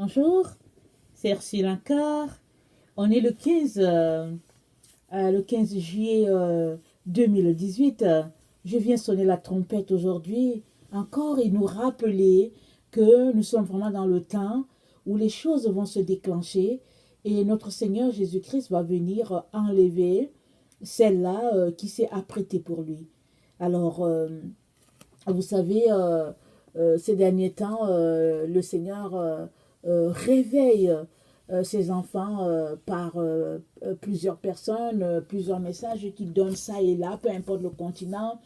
Bonjour, c'est Ursula Lancard. On est le 15 juillet 2018. Je viens sonner la trompette aujourd'hui, encore et nous rappeler que nous sommes vraiment dans le temps où les choses vont se déclencher et notre Seigneur Jésus-Christ va venir enlever celle-là qui s'est apprêtée pour lui. Alors, vous savez, ces derniers temps, le Seigneur réveille ses enfants par plusieurs personnes, plusieurs messages qu'il donne ça et là, peu importe le continent,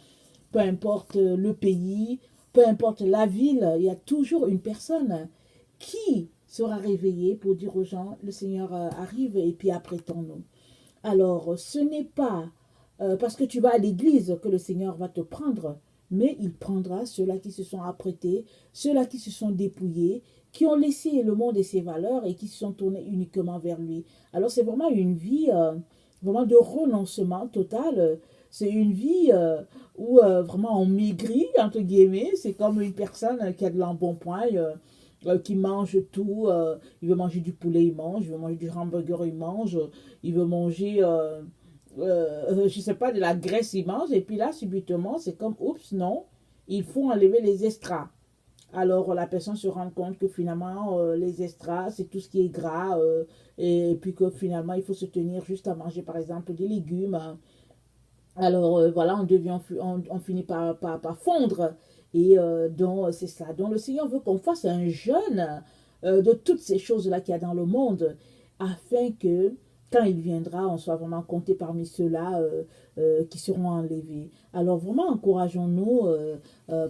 peu importe le pays, peu importe la ville, il y a toujours une personne qui sera réveillée pour dire aux gens, le Seigneur arrive et puis apprêtons-nous. Alors, ce n'est pas parce que tu vas à l'église que le Seigneur va te prendre, mais il prendra ceux-là qui se sont apprêtés, ceux-là qui se sont dépouillés, qui ont laissé le monde et ses valeurs et qui se sont tournés uniquement vers lui. Alors, c'est vraiment une vie vraiment de renoncement total. C'est une vie où vraiment on maigrit, entre guillemets. C'est comme une personne qui a de l'embonpoint. Qui mange tout, il veut manger du poulet, il mange, il veut manger du hamburger, il mange, il veut manger, je sais pas, de la graisse, il mange, et puis là, subitement, c'est comme, oups, non, il faut enlever les extras. Alors, la personne se rend compte que finalement, les extras, c'est tout ce qui est gras, et puis que finalement, il faut se tenir juste à manger, par exemple, des légumes. Alors, voilà, on finit par fondre. Et donc, c'est ça. Donc, le Seigneur veut qu'on fasse un jeûne de toutes ces choses-là qu'il y a dans le monde, afin que, quand il viendra, on soit vraiment compté parmi ceux-là qui seront enlevés. Alors, vraiment, encourageons-nous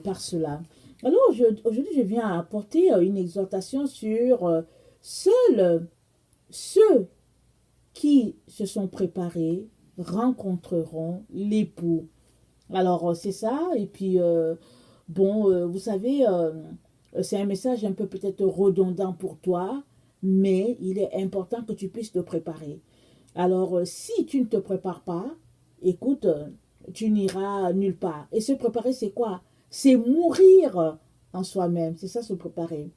par cela. Alors, aujourd'hui, je viens apporter une exhortation sur seuls ceux qui se sont préparés rencontreront l'époux. Alors, c'est ça. Et puis, bon, vous savez, c'est un message un peu peut-être redondant pour toi, mais il est important que tu puisses te préparer. Alors, si tu ne te prépares pas, écoute, tu n'iras nulle part. Et se préparer, c'est quoi? C'est mourir en soi-même. C'est ça, se préparer.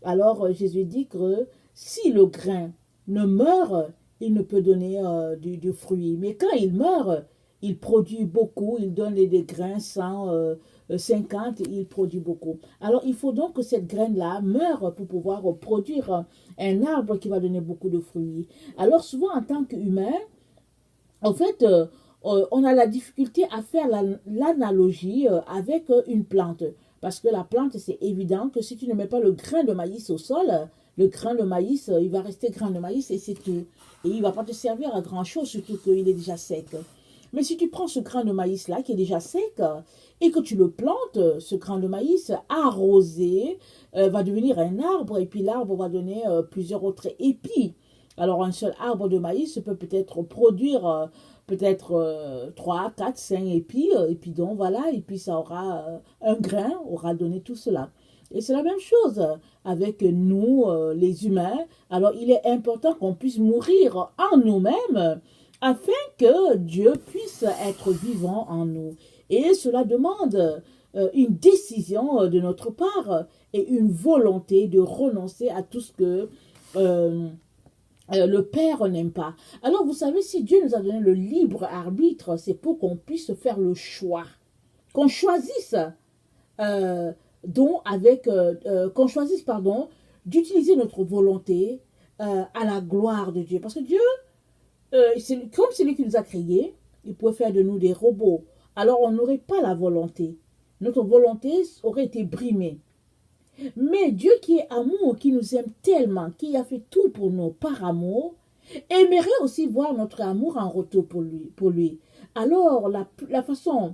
Alors, Jésus dit que si le grain ne meurt, il ne peut donner du fruit. Mais quand il meurt, il produit beaucoup, il donne des grains 100, 50, il produit beaucoup. Alors, il faut donc que cette graine-là meure pour pouvoir produire un arbre qui va donner beaucoup de fruits. Alors, souvent, en tant qu'humain, en fait, on a la difficulté à faire l'analogie avec une plante. Parce que la plante, c'est évident que si tu ne mets pas le grain de maïs au sol, le grain de maïs, il va rester grain de maïs et c'est tout. Et il ne va pas te servir à grand-chose, surtout qu'il est déjà sec. Mais si tu prends ce grain de maïs-là, qui est déjà sec, et que tu le plantes, ce grain de maïs arrosé, va devenir un arbre, et puis l'arbre va donner plusieurs autres épis. Alors un seul arbre de maïs peut-être produire peut-être 3, 4, 5 épis, et puis donc voilà, et puis ça aura un grain, aura donné tout cela. Et c'est la même chose avec nous, les humains. Alors il est important qu'on puisse mourir en nous-mêmes afin que Dieu puisse être vivant en nous. Et cela demande une décision de notre part et une volonté de renoncer à tout ce que le Père n'aime pas. Alors, vous savez, si Dieu nous a donné le libre arbitre, c'est pour qu'on puisse faire le choix. Qu'on choisisse, qu'on choisisse, pardon, d'utiliser notre volonté à la gloire de Dieu. Parce que Dieu, comme c'est lui qui nous a créés, il pouvait faire de nous des robots. Alors, on n'aurait pas la volonté. Notre volonté aurait été brimée. Mais Dieu qui est amour, qui nous aime tellement, qui a fait tout pour nous par amour, aimerait aussi voir notre amour en retour pour lui. Alors, la façon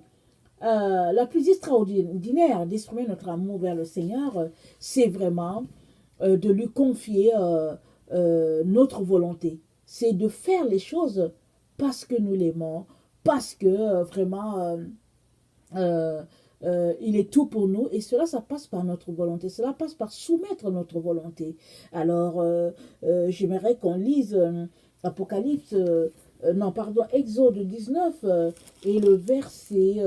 la plus extraordinaire d'exprimer notre amour vers le Seigneur, c'est vraiment de lui confier notre volonté. C'est de faire les choses parce que nous l'aimons, parce que vraiment il est tout pour nous et cela, ça passe par notre volonté. Cela passe par soumettre notre volonté. Alors, j'aimerais qu'on lise Apocalypse, non, pardon, Exode 19 et le verset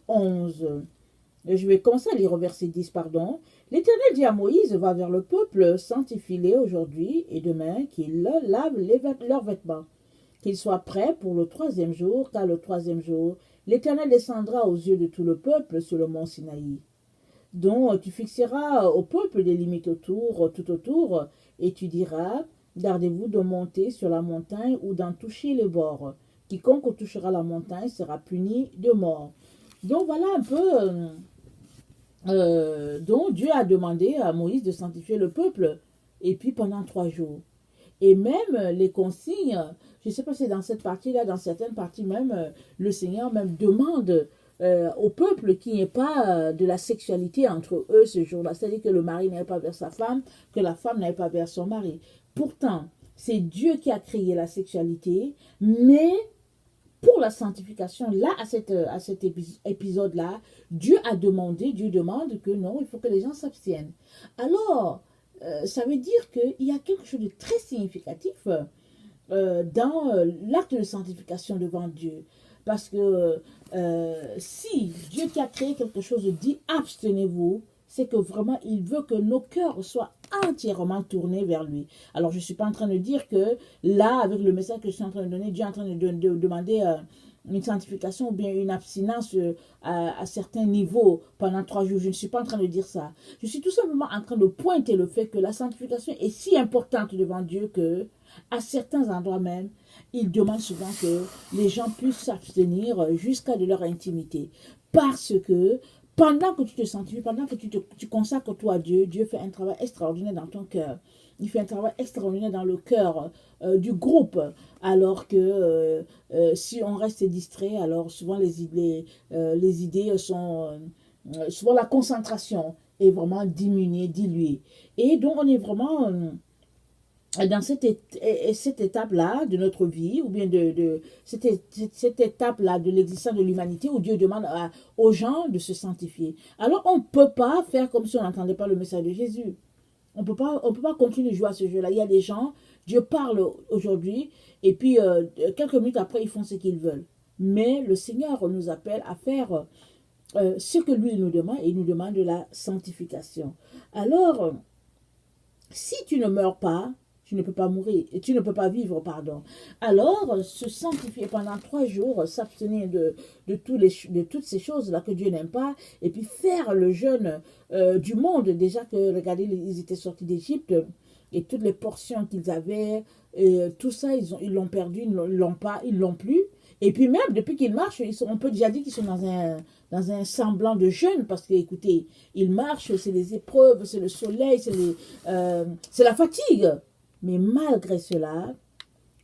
11. Je vais commencer à lire au verset 10, pardon. L'Éternel dit à Moïse, va vers le peuple, sanctifie-les aujourd'hui et demain, qu'ils lavent leurs vêtements, qu'ils soient prêts pour le troisième jour, car le troisième jour, l'Éternel descendra aux yeux de tout le peuple sur le mont Sinaï. Donc tu fixeras au peuple des limites tout autour, et tu diras, gardez-vous de monter sur la montagne ou d'en toucher les bords. Quiconque touchera la montagne sera puni de mort. Donc voilà un peu... donc Dieu a demandé à Moïse de sanctifier le peuple, et puis pendant 3 jours. Et même les consignes, je ne sais pas si c'est dans cette partie-là, dans certaines parties même, le Seigneur même demande au peuple qu'il n'y ait pas de la sexualité entre eux ce jour-là. C'est-à-dire que le mari n'aille pas vers sa femme, que la femme n'aille pas vers son mari. Pourtant, c'est Dieu qui a créé la sexualité, mais pour la sanctification, là, à cet épisode-là, Dieu demande que non, il faut que les gens s'abstiennent. Alors, ça veut dire qu'il y a quelque chose de très significatif dans l'acte de sanctification devant Dieu. Parce que si Dieu qui a créé quelque chose dit abstenez-vous, c'est que vraiment il veut que nos cœurs soient entièrement tournés vers lui. Alors je ne suis pas en train de dire que là, avec le message que je suis en train de donner, Dieu est en train de demander une sanctification ou bien une abstinence à certains niveaux pendant 3 jours. Je ne suis pas en train de dire ça. Je suis tout simplement en train de pointer le fait que la sanctification est si importante devant Dieu que à certains endroits même, il demande souvent que les gens puissent s'abstenir jusqu'à de leur intimité. Parce que pendant que tu te sanctifies, pendant que tu consacres toi à Dieu, Dieu fait un travail extraordinaire dans ton cœur. Il fait un travail extraordinaire dans le cœur du groupe. Alors que si on reste distrait, alors souvent les idées sont... souvent la concentration est vraiment diminuée, diluée. Et donc on est vraiment... dans cette étape-là de notre vie, ou bien de cette étape-là de l'existence de l'humanité, où Dieu demande aux gens de se sanctifier. Alors, on ne peut pas faire comme si on n'entendait pas le message de Jésus. On peut pas continuer de jouer à ce jeu-là. Il y a des gens, Dieu parle aujourd'hui, et puis quelques minutes après, ils font ce qu'ils veulent. Mais le Seigneur nous appelle à faire ce que lui nous demande, et il nous demande de la sanctification. Alors, si tu ne meurs pas, tu ne peux pas mourir, et tu ne peux pas vivre, pardon. Alors, se sanctifier pendant 3 jours, s'abstenir de toutes ces choses-là que Dieu n'aime pas, et puis faire le jeûne du monde. Déjà que, regardez, ils étaient sortis d'Égypte, et toutes les portions qu'ils avaient, et tout ça, ils l'ont perdu, ils l'ont plus. Et puis même, depuis qu'ils marchent, on peut déjà dire qu'ils sont dans un semblant de jeûne, parce que, écoutez, ils marchent, c'est les épreuves, c'est le soleil, c'est la fatigue. Mais malgré cela,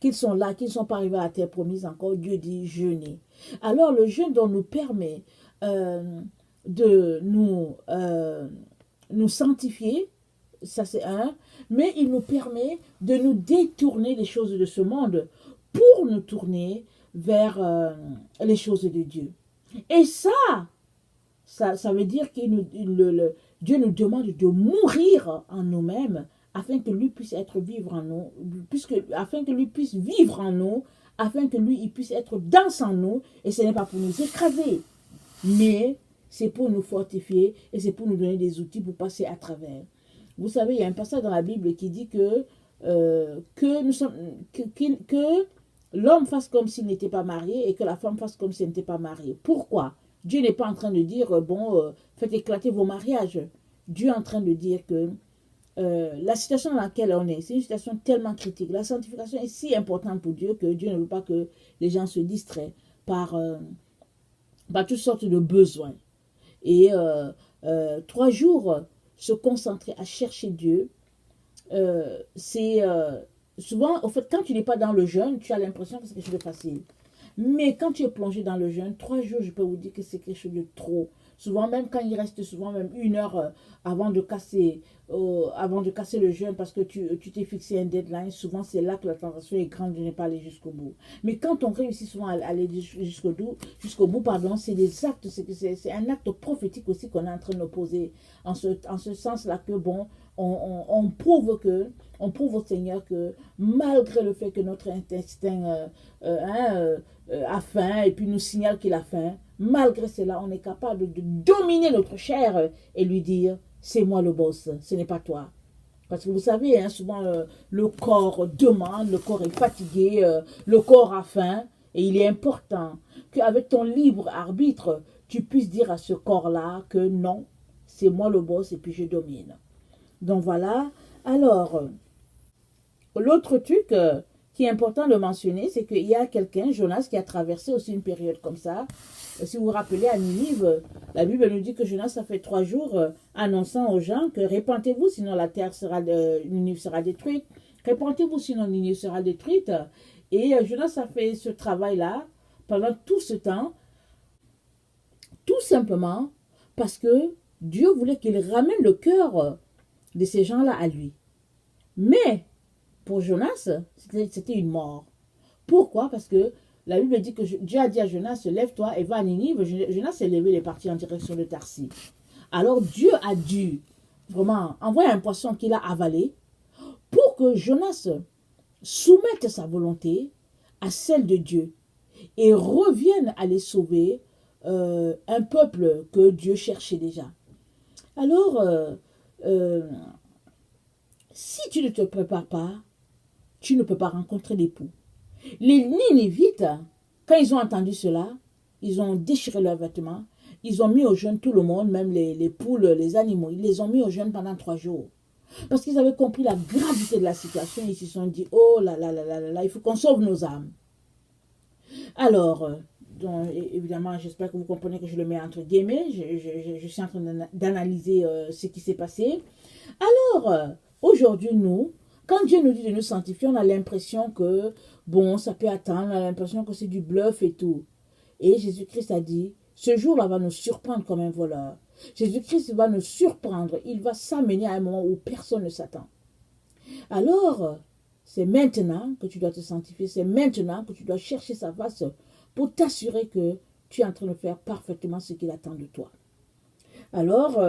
qu'ils sont là, qu'ils ne sont pas arrivés à la terre promise encore, Dieu dit jeûner. Alors le jeûne donc nous permet de nous sanctifier, ça c'est un, mais il nous permet de nous détourner des choses de ce monde pour nous tourner vers les choses de Dieu. Et ça veut dire que Dieu nous demande de mourir en nous-mêmes afin que lui puisse vivre en nous, afin que lui puisse vivre en nous, afin que lui il puisse être dans en nous, et ce n'est pas pour nous écraser, mais c'est pour nous fortifier et c'est pour nous donner des outils pour passer à travers. Vous savez, il y a un passage dans la Bible qui dit que l'homme fasse comme s'il n'était pas marié et que la femme fasse comme s'il n'était pas mariée. Pourquoi? Dieu n'est pas en train de dire, faites éclater vos mariages. Dieu est en train de dire que la situation dans laquelle on est, c'est une situation tellement critique. La sanctification est si importante pour Dieu que Dieu ne veut pas que les gens se distraient par toutes sortes de besoins. Et 3 jours, se concentrer à chercher Dieu, c'est souvent, au fait, quand tu n'es pas dans le jeûne, tu as l'impression que c'est quelque chose de facile. Mais quand tu es plongé dans le jeûne, 3 jours, je peux vous dire que c'est quelque chose de trop. Souvent, même quand il reste souvent même 1 heure avant de casser le jeûne parce que tu t'es fixé un deadline, souvent c'est là que la tentation est grande de ne pas aller jusqu'au bout. Mais quand on réussit souvent à aller jusqu'au bout, pardon, c'est des actes, c'est un acte prophétique aussi qu'on est en train de poser en ce sens-là que bon, on prouve au Seigneur que malgré le fait que notre intestin a faim et puis nous signale qu'il a faim, malgré cela, on est capable de dominer notre chair et lui dire, c'est moi le boss, ce n'est pas toi. Parce que vous savez, hein, souvent le corps demande, le corps est fatigué, le corps a faim, et il est important qu'avec ton libre arbitre, tu puisses dire à ce corps-là que non, c'est moi le boss et puis je domine. Donc voilà. Alors, l'autre truc qui est important de mentionner, c'est qu'il y a quelqu'un, Jonas, qui a traversé aussi une période comme ça. Si vous vous rappelez, à Ninive, la Bible nous dit que Jonas a fait 3 jours annonçant aux gens que répentez-vous, sinon la terre sera, Ninive sera détruite. Répentez-vous, sinon Ninive sera détruite. Et Jonas a fait ce travail-là pendant tout ce temps, tout simplement parce que Dieu voulait qu'il ramène le cœur de ces gens-là à lui. Mais pour Jonas, c'était une mort. Pourquoi? Parce que la Bible dit que Dieu a dit à Jonas, lève-toi et va à Ninive. Jonas s'est levé, il est parti en direction de Tarsis. Alors Dieu a dû vraiment envoyer un poisson qu'il a avalé pour que Jonas soumette sa volonté à celle de Dieu et revienne à les sauver, un peuple que Dieu cherchait déjà. Alors, si tu ne te prépares pas, tu ne peux pas rencontrer l'époux. Les Ninivites, quand ils ont entendu cela, ils ont déchiré leurs vêtements, ils ont mis au jeûne tout le monde, même les poules, les animaux, ils les ont mis au jeûne pendant 3 jours. Parce qu'ils avaient compris la gravité de la situation, ils se sont dit, oh là là là là là, là il faut qu'on sauve nos âmes. Alors, donc, évidemment, j'espère que vous comprenez que je le mets entre guillemets, je suis en train d'analyser ce qui s'est passé. Alors, aujourd'hui, nous, quand Dieu nous dit de nous sanctifier, on a l'impression que, bon, ça peut attendre, on a l'impression que c'est du bluff et tout. Et Jésus-Christ a dit, ce jour-là va nous surprendre comme un voleur. Jésus-Christ va nous surprendre, il va s'amener à un moment où personne ne s'attend. Alors, c'est maintenant que tu dois te sanctifier, c'est maintenant que tu dois chercher sa face pour t'assurer que tu es en train de faire parfaitement ce qu'il attend de toi. Alors,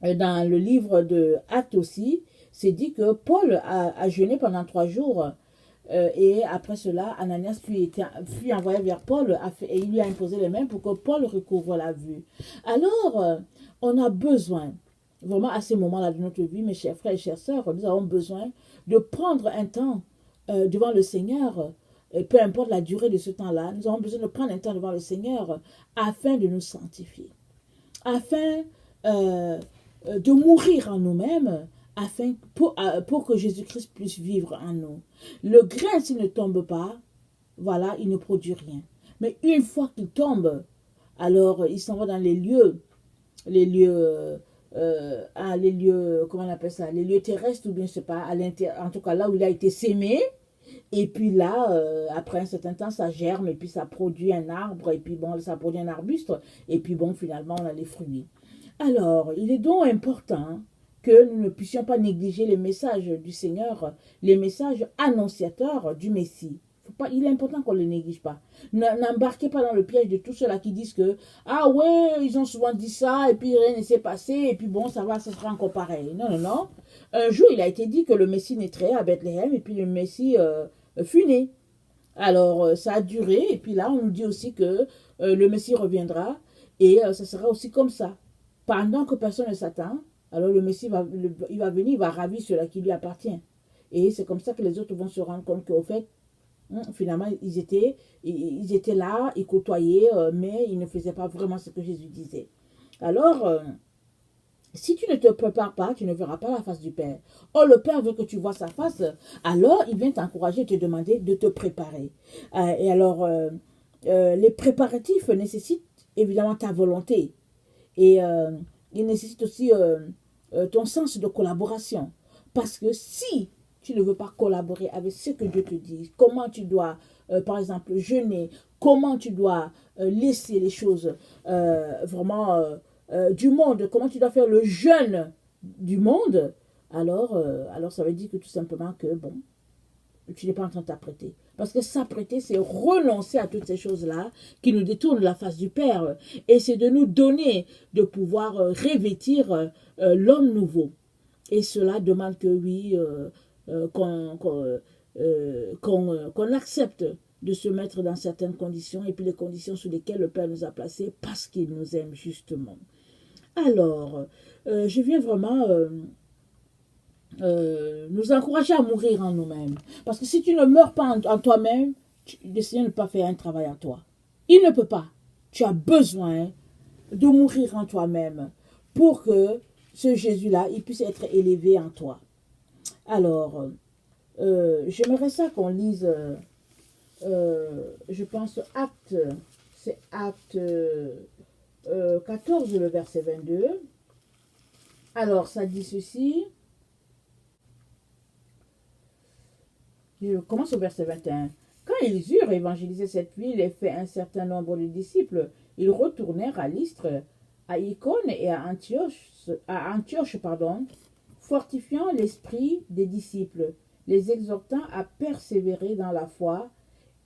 dans le livre de Actes aussi, c'est dit que Paul a jeûné pendant 3 jours et après cela, Ananias fut envoyé vers Paul et il lui a imposé les mains pour que Paul recouvre la vue. Alors, on a besoin, vraiment à ces moments-là de notre vie, mes chers frères et chères sœurs, nous avons besoin de prendre un temps devant le Seigneur, peu importe la durée de ce temps-là, nous avons besoin de prendre un temps devant le Seigneur afin de nous sanctifier, afin de mourir en nous-mêmes, afin pour que Jésus-Christ puisse vivre en nous. Le grain, s'il ne tombe pas, voilà, il ne produit rien. Mais une fois qu'il tombe, alors il s'en va dans les lieux, comment on appelle ça, les lieux terrestres, ou bien je sais pas, en tout cas là où il a été sémé. Et puis là, après un certain temps, ça germe et puis ça produit un arbre, et puis bon, ça produit un arbuste, et puis bon, finalement, on a les fruits. Alors, il est donc important que nous ne puissions pas négliger les messages du Seigneur, les messages annonciateurs du Messie. Il est important qu'on ne les néglige pas. N'embarquez pas dans le piège de tous ceux-là qui disent que ah ouais, ils ont souvent dit ça, et puis rien ne s'est passé, et puis bon, ça sera encore pareil. Non, non, non. Un jour, il a été dit que le Messie naîtrait à Bethléem, et puis le Messie fut né. Alors, ça a duré, et puis là, on nous dit aussi que le Messie reviendra, et ça sera aussi comme ça. Pendant que personne ne s'attend, alors le Messie il va venir, il va ravir cela qui lui appartient. Et c'est comme ça que les autres vont se rendre compte qu'au fait, finalement, ils étaient là, ils côtoyaient, mais ils ne faisaient pas vraiment ce que Jésus disait. Alors, si tu ne te prépares pas, tu ne verras pas la face du Père. Or, le Père veut que tu vois sa face, alors il vient t'encourager et te demander de te préparer. Et alors, les préparatifs nécessitent évidemment ta volonté. Et il nécessite aussi ton sens de collaboration. Parce que si tu ne veux pas collaborer avec ce que Dieu te dit, comment tu dois, par exemple, jeûner, comment tu dois laisser les choses vraiment du monde, comment tu dois faire le jeûne du monde, alors ça veut dire que tout simplement que, bon, tu n'es pas en train de t'apprêter. Parce que s'apprêter, c'est renoncer à toutes ces choses-là qui nous détournent de la face du Père. Et c'est de nous donner de pouvoir revêtir l'homme nouveau. Et cela demande que oui, qu'on accepte de se mettre dans certaines conditions, et puis les conditions sous lesquelles le Père nous a placés parce qu'il nous aime justement. Alors, je viens vraiment nous encourager à mourir en nous-mêmes. Parce que si tu ne meurs pas en toi-même, le Seigneur ne peut pas faire un travail en toi. Il ne peut pas. Tu as besoin de mourir en toi-même pour que ce Jésus-là, il puisse être élevé en toi. Alors, j'aimerais ça qu'on lise, je pense, c'est Acte 14, le verset 22. Alors, ça dit ceci. Je commence au verset 21. Quand ils eurent évangélisé cette ville et fait un certain nombre de disciples, ils retournèrent à Lystre, à Icône et à Antioche, fortifiant l'esprit des disciples, les exhortant à persévérer dans la foi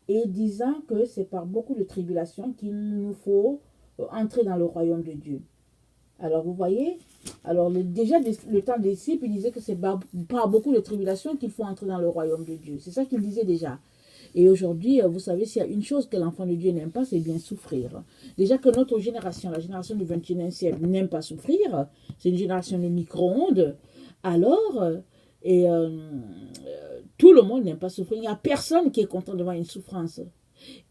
et disant que c'est par beaucoup de tribulations qu'il nous faut entrer dans le royaume de Dieu. Alors vous voyez, alors déjà le temps des disciples, il disait que c'est par beaucoup de tribulations qu'il faut entrer dans le royaume de Dieu. C'est ça qu'il disait déjà. Et aujourd'hui, vous savez, s'il y a une chose que l'enfant de Dieu n'aime pas, c'est bien souffrir. Déjà que notre génération, la génération du 21e siècle, n'aime pas souffrir, c'est une génération de micro-ondes, alors, tout le monde n'aime pas souffrir. Il n'y a personne qui est content devant une souffrance.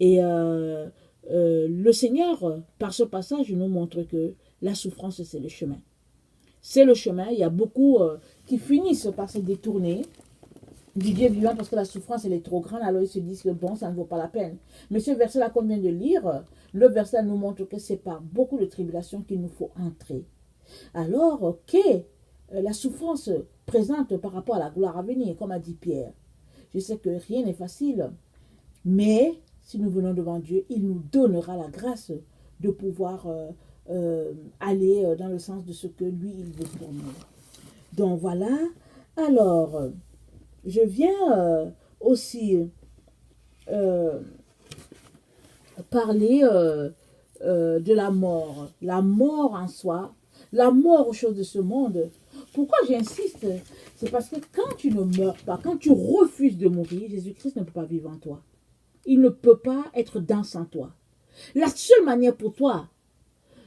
Et le Seigneur, par ce passage, nous montre que la souffrance, c'est le chemin. C'est le chemin. Il y a beaucoup qui finissent par se détourner du Dieu vivant parce que la souffrance, elle est trop grande. Alors ils se disent que bon, ça ne vaut pas la peine. Mais ce verset-là qu'on vient de lire, le verset nous montre que c'est par beaucoup de tribulations qu'il nous faut entrer. Alors que la souffrance présente par rapport à la gloire à venir, comme a dit Pierre. Je sais que rien n'est facile, mais si nous venons devant Dieu, il nous donnera la grâce de pouvoir aller dans le sens de ce que lui, il veut pour nous. Donc voilà. Alors, je viens aussi parler de la mort en soi, la mort aux choses de ce monde. Pourquoi j'insiste? C'est parce que quand tu ne meurs pas, quand tu refuses de mourir, Jésus-Christ ne peut pas vivre en toi. Il ne peut pas être dans en toi. La seule manière pour toi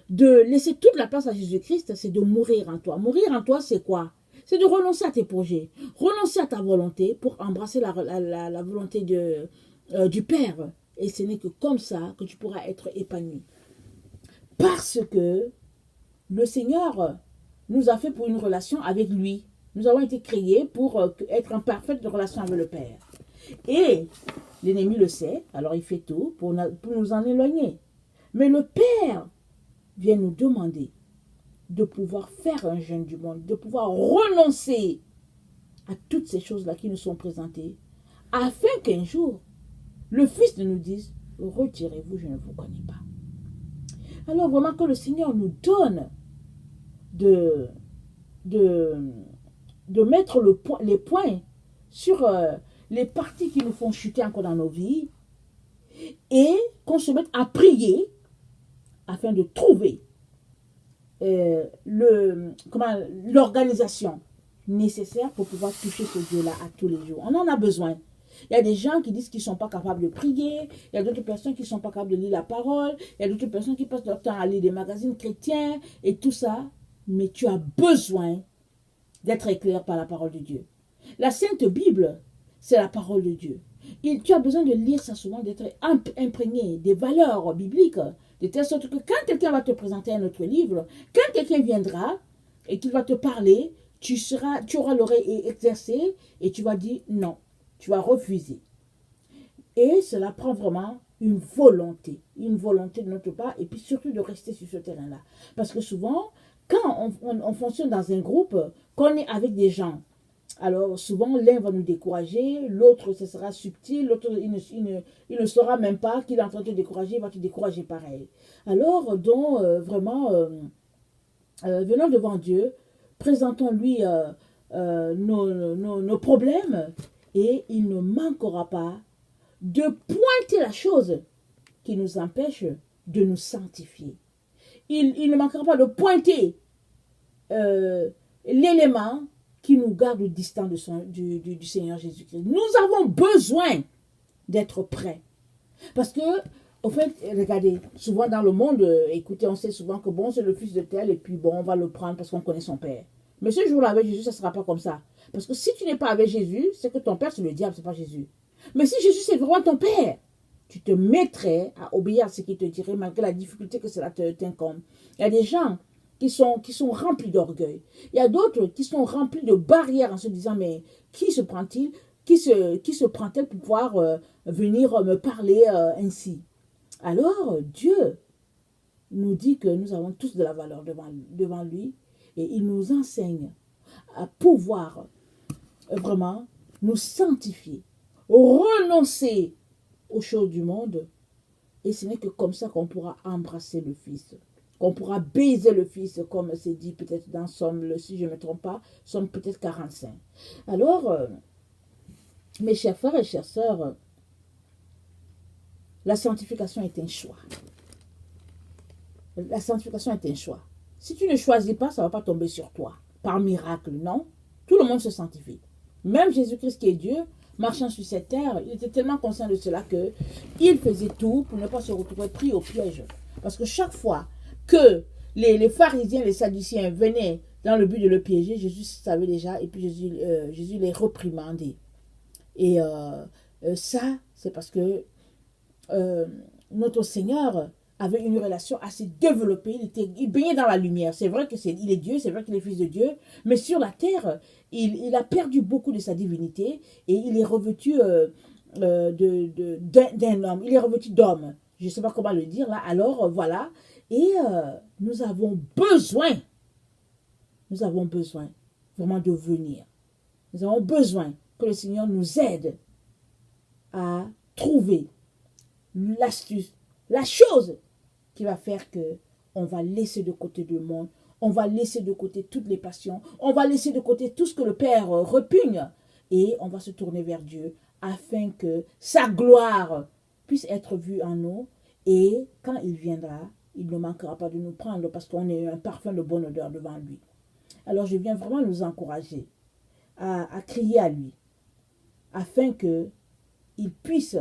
de laisser toute la place à Jésus-Christ, c'est de mourir en toi. Mourir en toi, c'est quoi? C'est de renoncer à tes projets, renoncer à ta volonté pour embrasser la volonté du Père. Et ce n'est que comme ça que tu pourras être épanoui. Parce que le Seigneur nous a fait pour une relation avec lui. Nous avons été créés pour être en parfaite relation avec le Père. Et l'ennemi le sait, alors il fait tout pour nous en éloigner. Mais le Père vient nous demander de pouvoir faire un jeûne du monde, de pouvoir renoncer à toutes ces choses-là qui nous sont présentées, afin qu'un jour, le Fils nous dise, retirez-vous, je ne vous connais pas. Alors vraiment que le Seigneur nous donne de mettre les points sur les parties qui nous font chuter encore dans nos vies et qu'on se mette à prier afin de trouver l'organisation nécessaire pour pouvoir toucher ce Dieu-là à tous les jours. On en a besoin. Il y a des gens qui disent qu'ils ne sont pas capables de prier. Il y a d'autres personnes qui ne sont pas capables de lire la parole. Il y a d'autres personnes qui passent leur temps à lire des magazines chrétiens et tout ça. Mais tu as besoin d'être éclairé par la parole de Dieu. La Sainte Bible, c'est la parole de Dieu. Et tu as besoin de lire ça souvent, d'être imprégné des valeurs bibliques, de telle sorte que quand quelqu'un va te présenter un autre livre, quand quelqu'un viendra et qu'il va te parler, tu auras l'oreille exercée et tu vas dire non, tu vas refuser. Et cela prend vraiment une volonté de notre part et puis surtout de rester sur ce terrain-là. Parce que souvent, quand on fonctionne dans un groupe, qu'on est avec des gens, alors souvent l'un va nous décourager, l'autre ce sera subtil, l'autre il ne saura même pas qu'il est en train de te décourager, il va te décourager pareil. Alors donc vraiment, venons devant Dieu, présentons-lui nos problèmes et il ne manquera pas de pointer la chose qui nous empêche de nous sanctifier. Il ne manquera pas de pointer l'élément qui nous garde distant du Seigneur Jésus-Christ. Nous avons besoin d'être prêts. Parce que Au fait, regardez, souvent dans le monde, écoutez, on sait souvent que bon, c'est le fils de tel, et puis bon, on va le prendre parce qu'on connaît son père. Mais ce jour-là avec Jésus, ça ne sera pas comme ça. Parce que si tu n'es pas avec Jésus, c'est que ton père, c'est le diable, c'est pas Jésus. Mais si Jésus, c'est vraiment ton père, tu te mettrais à obéir à ce qu'il te dirait, malgré la difficulté que cela t'incombe. Il y a des gens qui sont remplis d'orgueil. Il y a d'autres qui sont remplis de barrières en se disant, mais qui se prend-il? Qui se prend-elle pour pouvoir venir me parler ainsi? Alors, Dieu nous dit que nous avons tous de la valeur devant lui et il nous enseigne à pouvoir vraiment nous sanctifier, renoncer aux choses du monde. Et ce n'est que comme ça qu'on pourra embrasser le Fils, qu'on pourra baiser le Fils, comme c'est dit peut-être dans Somme, si je ne me trompe pas, Somme peut-être 45. Alors, mes chers frères et chères sœurs, la sanctification est un choix. La sanctification est un choix. Si tu ne choisis pas, ça ne va pas tomber sur toi, par miracle, non. Tout le monde se sanctifie. Même Jésus-Christ qui est Dieu, marchant sur cette terre, il était tellement conscient de cela qu'il faisait tout pour ne pas se retrouver pris au piège. Parce que chaque fois que les pharisiens, les sadduciens venaient dans le but de le piéger, Jésus savait déjà, et puis Jésus les reprimandait. Et ça, c'est parce que notre Seigneur avait une relation assez développée, il baignait dans la lumière. C'est vrai qu'il est Dieu, c'est vrai qu'il est fils de Dieu, mais sur la terre, il a perdu beaucoup de sa divinité et il est revêtu d'un homme, il est revêtu d'homme. Je ne sais pas comment le dire là, alors voilà. Et nous avons besoin vraiment de venir. Nous avons besoin que le Seigneur nous aide à trouver l'astuce, la chose qui va faire que on va laisser de côté le monde, on va laisser de côté toutes les passions, on va laisser de côté tout ce que le Père repugne et on va se tourner vers Dieu afin que sa gloire puisse être vue en nous et quand il viendra, il ne manquera pas de nous prendre parce qu'on est un parfum de bonne odeur devant lui. Alors je viens vraiment nous encourager à crier à lui afin qu'il puisse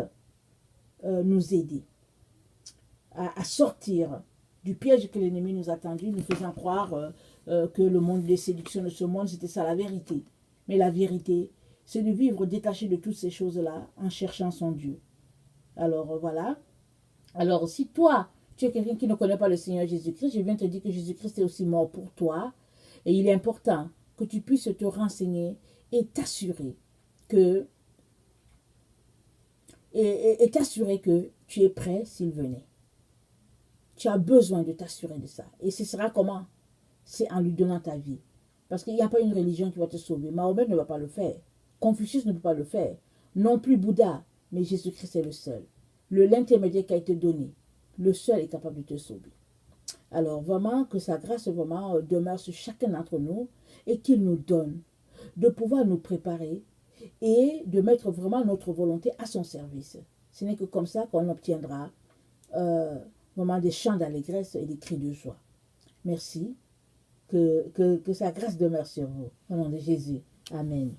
nous aider à sortir du piège que l'ennemi nous a tendu, nous faisant croire que le monde des séductions de ce monde, c'était ça la vérité. Mais la vérité, c'est de vivre détaché de toutes ces choses-là en cherchant son Dieu. Alors voilà. Alors si toi, tu es quelqu'un qui ne connaît pas le Seigneur Jésus-Christ, je viens te dire que Jésus-Christ est aussi mort pour toi. Et il est important que tu puisses te renseigner et t'assurer que t'assurer que tu es prêt s'il venait. Tu as besoin de t'assurer de ça. Et ce sera comment? C'est en lui donnant ta vie. Parce qu'il n'y a pas une religion qui va te sauver. Mahomet ne va pas le faire. Confucius ne peut pas le faire. Non plus Bouddha. Mais Jésus-Christ est le seul. L'intermédiaire qui a été donné. Le seul est capable de te sauver. Alors vraiment que sa grâce vraiment demeure sur chacun d'entre nous et qu'il nous donne de pouvoir nous préparer et de mettre vraiment notre volonté à son service. Ce n'est que comme ça qu'on obtiendra vraiment des chants d'allégresse et des cris de joie. Merci. Que sa grâce demeure sur vous. Au nom de Jésus. Amen.